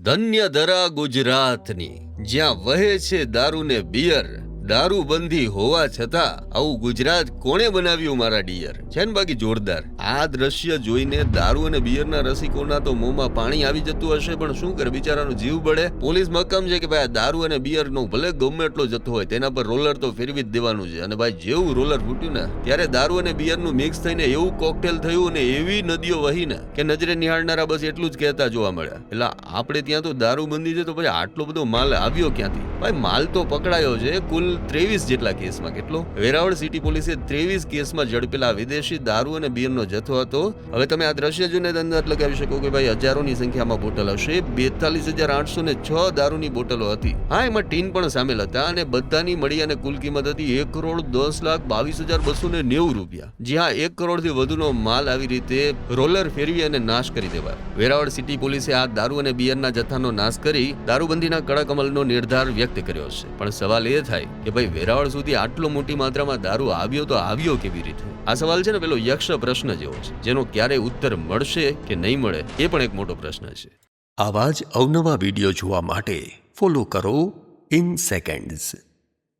ધન્ય ધરા ગુજરાતની, જ્યાં વહે છે દારૂ ને બિયર. દારૂબંધી હોવા છતાં આવું ગુજરાત કોણે બનાવ્યું મારા ડિયર? છે ને બાકી જોરદાર. આ દ્રશ્ય જોઈને દારૂ અને બિયરના રસિકોના તો મોંમાં પાણી આવી જતું હશે, પણ શું કરે, બિચારાનો જીવ બળે. પોલીસ મક્કમ છે કે ભાઈ આ દારૂ અને બિયરનો ભલે ગમે એટલો જથ્થો હોય તેના પર રોલર તો ફેરવી જ દેવાનું છે. અને ભાઈ જેવું રોલર ફૂટ્યું ને ત્યારે દારૂ અને બિયરનું મિક્સ થઈને એવું કોકટેલ થયું અને એવી નદીઓ વહીને કે નજરે નિહાળનારા બસ એટલું જ કહેતા જોવા મળ્યા. એટલે આપણે ત્યાં તો દારૂબંધી છે તો પછી આટલો બધો માલ આવ્યો ક્યાંથી? ભાઈ માલ તો પકડાયો છે કુલ 23 જેટલા કેસમાં. કેટલો? વેરાવળ સિટી પોલીસે 23 કેસમાં ઝડપેલા વિદેશી દારૂ અને બિયરનો જથ્થો હતો. હવે તમે આ દ્રશ્ય જોઈને અંદાજ લગાવી શકો કે ભાઈ હજારોની સંખ્યામાં બોટલ હશે. 42,806 દારૂની બોટલો હતી. હા, એમાં ટીન પણ સામેલ હતા અને બધાની મળી અને કુલ કિંમત હતી 1,10,22,290 રૂપિયા. જી હા, 1 કરોડથી વધુનો માલ આવી રીતે રોલર ફેરવી અને નાશ કરી દેવાયો. વેરાવળ સિટી પોલીસે આ દારૂ અને બિયરના જથ્થાનો નાશ કરી દારૂબંધીના કડક અમલનો નિર્ધાર વ્યક્ત કર્યો છે. પણ સવાલ એ થાય કે ભાઈ વેરાવળ સુધી આટલો મોટી માત્રામાં દારૂ આવ્યો તો આવ્યો કેવી રીતે? આ સવાલ છે ને પેલો યક્ષ પ્રશ્ન જેવો છે, જેનો ક્યારેય ઉત્તર મળશે કે નહીં મળે એ પણ એક મોટો પ્રશ્ન છે. આવા જ અવનવા વિડીયો જોવા માટે ફોલો કરો ઇન સેકન્ડ્સ.